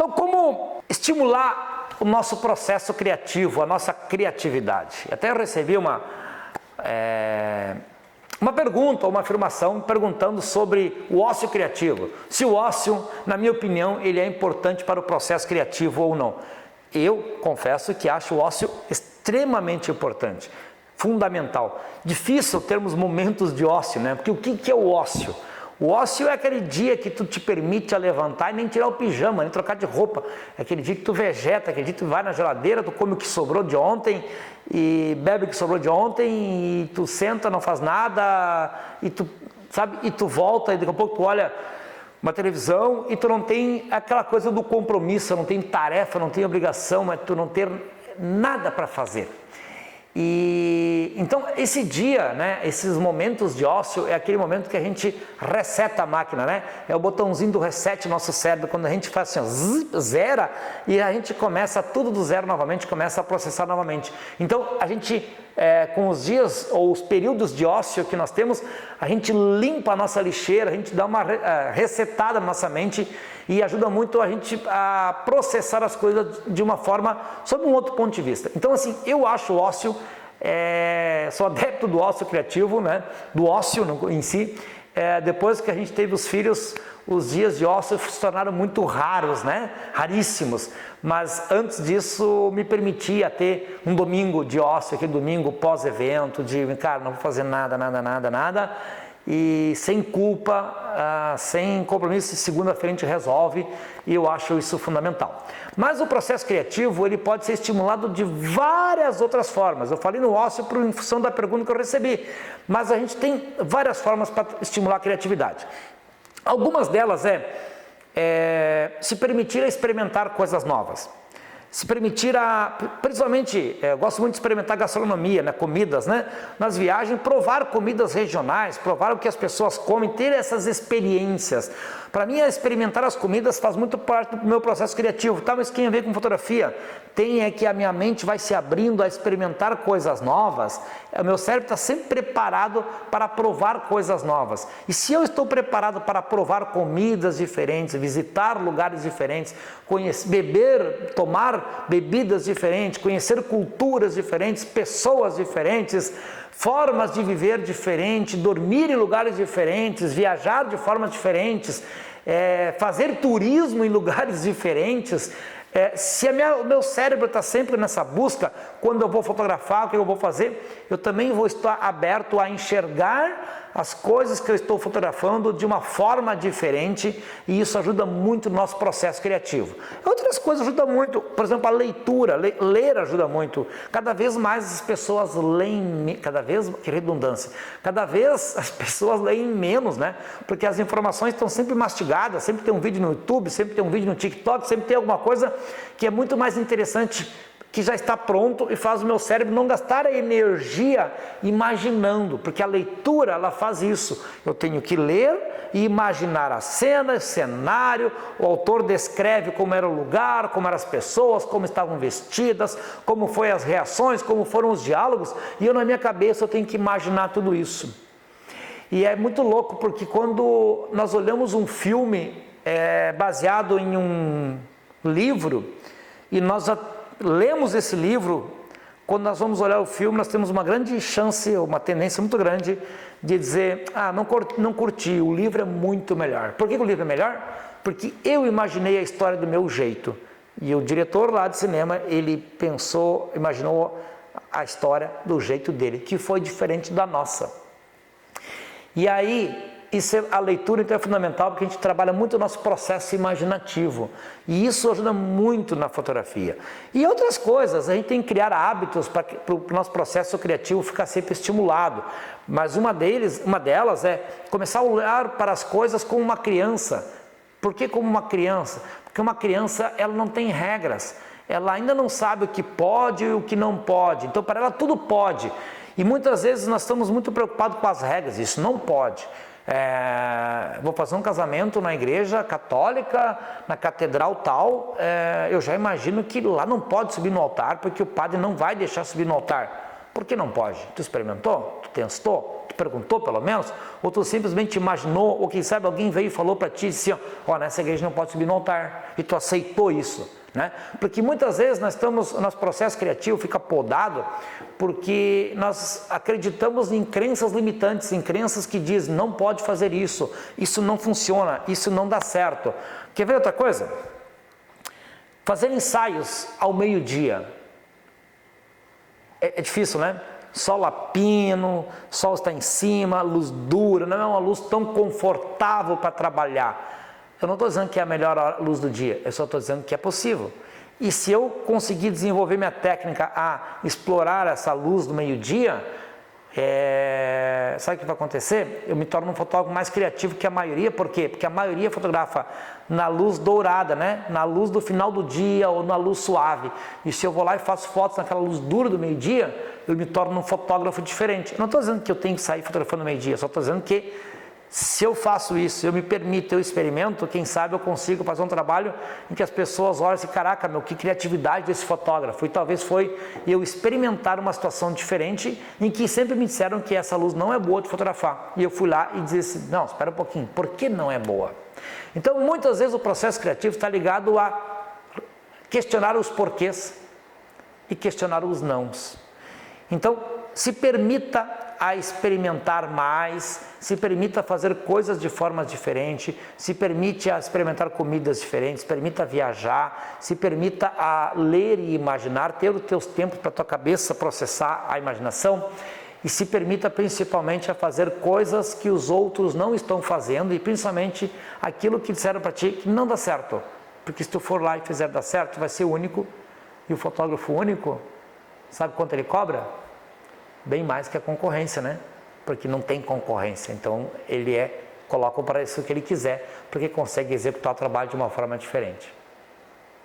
Então, como estimular o nosso processo criativo, a nossa criatividade? Até eu recebi uma pergunta, uma afirmação perguntando sobre o ócio criativo. Se o ócio, na minha opinião, ele é importante para o processo criativo ou não. Eu confesso que acho o ócio extremamente importante, fundamental. Difícil termos momentos de ócio, né? Porque o que é o ócio? O ócio é aquele dia que tu te permite a levantar e nem tirar o pijama, nem trocar de roupa. É aquele dia que tu vegeta, aquele dia que tu vai na geladeira, tu come o que sobrou de ontem e bebe o que sobrou de ontem e tu senta, não faz nada e tu, sabe, e tu volta e daqui a pouco tu olha uma televisão e tu não tem aquela coisa do compromisso, não tem tarefa, não tem obrigação, mas tu não ter nada para fazer. E então esse dia, né, esses momentos de ócio é aquele momento que a gente reseta a máquina, né? É o botãozinho do reset no nosso cérebro, quando a gente faz assim, ó, zera e a gente começa tudo do zero novamente, começa a processar novamente. Então a gente, com os dias ou os períodos de ócio que nós temos, a gente limpa a nossa lixeira, a gente dá uma resetada na nossa mente e ajuda muito a gente a processar as coisas de uma forma, sob um outro ponto de vista. Então assim, eu acho o ócio, sou adepto do ócio criativo, né? Do ócio em si. Depois que a gente teve os filhos, os dias de ócio se tornaram muito raros, né? Raríssimos. Mas antes disso, me permitia ter um domingo de ócio, aquele domingo pós-evento, de, cara, não vou fazer nada, e sem culpa, sem compromisso, segunda-feira a gente resolve, e eu acho isso fundamental. Mas o processo criativo, ele pode ser estimulado de várias outras formas. Eu falei no ócio em função da pergunta que eu recebi, mas a gente tem várias formas para estimular a criatividade. Algumas delas se permitir experimentar coisas novas. Se permitir principalmente, eu gosto muito de experimentar gastronomia, né, comidas, né, nas viagens, provar comidas regionais, provar o que as pessoas comem, ter essas experiências. Para mim, experimentar as comidas faz muito parte do meu processo criativo, tá? Mas quem vê com fotografia tem que a minha mente vai se abrindo a experimentar coisas novas, o meu cérebro está sempre preparado para provar coisas novas. E se eu estou preparado para provar comidas diferentes, visitar lugares diferentes, tomar bebidas diferentes, conhecer culturas diferentes, pessoas diferentes, formas de viver diferentes, dormir em lugares diferentes, viajar de formas diferentes, fazer turismo em lugares diferentes. Se o meu cérebro está sempre nessa busca, quando eu vou fotografar, o que eu vou fazer, eu também vou estar aberto a enxergar as coisas que eu estou fotografando de uma forma diferente, e isso ajuda muito no nosso processo criativo. Outras coisas ajudam muito, por exemplo, a leitura, ler ajuda muito. Cada vez mais as pessoas leem, que redundância, cada vez as pessoas leem menos, né? Porque as informações estão sempre mastigadas, sempre tem um vídeo no YouTube, sempre tem um vídeo no TikTok, sempre tem alguma coisa que é muito mais interessante, que já está pronto e faz o meu cérebro não gastar a energia imaginando, porque a leitura, ela faz isso. Eu tenho que ler e imaginar a cena, o cenário, o autor descreve como era o lugar, como eram as pessoas, como estavam vestidas, como foram as reações, como foram os diálogos, e eu na minha cabeça eu tenho que imaginar tudo isso. E é muito louco, porque quando nós olhamos um filme baseado em um livro, e nós já lemos esse livro, quando nós vamos olhar o filme, nós temos uma grande chance, uma tendência muito grande de dizer, não curti, o livro é muito melhor. Por que o livro é melhor? Porque eu imaginei a história do meu jeito. E o diretor lá de cinema, ele imaginou a história do jeito dele, que foi diferente da nossa. E aí, a leitura então é fundamental, porque a gente trabalha muito o nosso processo imaginativo, e isso ajuda muito na fotografia. E outras coisas, a gente tem que criar hábitos para o nosso processo criativo ficar sempre estimulado, mas uma delas é começar a olhar para as coisas como uma criança. Por que como uma criança? Porque uma criança, ela não tem regras, ela ainda não sabe o que pode e o que não pode, então para ela tudo pode, e muitas vezes nós estamos muito preocupados com as regras, isso não pode. Vou fazer um casamento na igreja católica, na catedral tal, eu já imagino que lá não pode subir no altar, porque o padre não vai deixar subir no altar. Por que não pode? Tu experimentou? Tu testou? Tu perguntou pelo menos? Ou tu simplesmente imaginou, ou quem sabe alguém veio e falou para ti assim, ó, nessa igreja não pode subir no altar, e tu aceitou isso, né? Porque muitas vezes nosso processo criativo fica podado porque nós acreditamos em crenças limitantes, em crenças que dizem, não pode fazer isso não funciona, isso não dá certo. Quer ver outra coisa? Fazer ensaios ao meio-dia. É difícil, né? Sol a pino, sol está em cima, luz dura, não é uma luz tão confortável para trabalhar. Eu não estou dizendo que é a melhor luz do dia, eu só estou dizendo que é possível. E se eu conseguir desenvolver minha técnica a explorar essa luz do meio-dia, sabe o que vai acontecer? Eu me torno um fotógrafo mais criativo que a maioria. Por quê? Porque a maioria fotografa na luz dourada, né? Na luz do final do dia ou na luz suave. E se eu vou lá e faço fotos naquela luz dura do meio-dia, eu me torno um fotógrafo diferente. Eu não estou dizendo que eu tenho que sair fotografando no meio-dia, só estou dizendo que se eu faço isso, eu me permito, eu experimento, quem sabe eu consigo fazer um trabalho em que as pessoas olham assim, caraca, meu, que criatividade desse fotógrafo. E talvez foi eu experimentar uma situação diferente em que sempre me disseram que essa luz não é boa de fotografar. E eu fui lá e disse assim, não, espera um pouquinho, por que não é boa? Então, muitas vezes o processo criativo está ligado a questionar os porquês e questionar os nãos. Então, se permita a experimentar mais, se permita fazer coisas de formas diferentes, se permite a experimentar comidas diferentes, se permita viajar, se permita a ler e imaginar, ter os teus tempos para a tua cabeça processar a imaginação e se permita principalmente a fazer coisas que os outros não estão fazendo e principalmente aquilo que disseram para ti que não dá certo, porque se tu for lá e fizer dar certo, vai ser único e o fotógrafo único, sabe quanto ele cobra? Bem mais que a concorrência, né? Porque não tem concorrência, então ele coloca o preço que ele quiser, porque consegue executar o trabalho de uma forma diferente.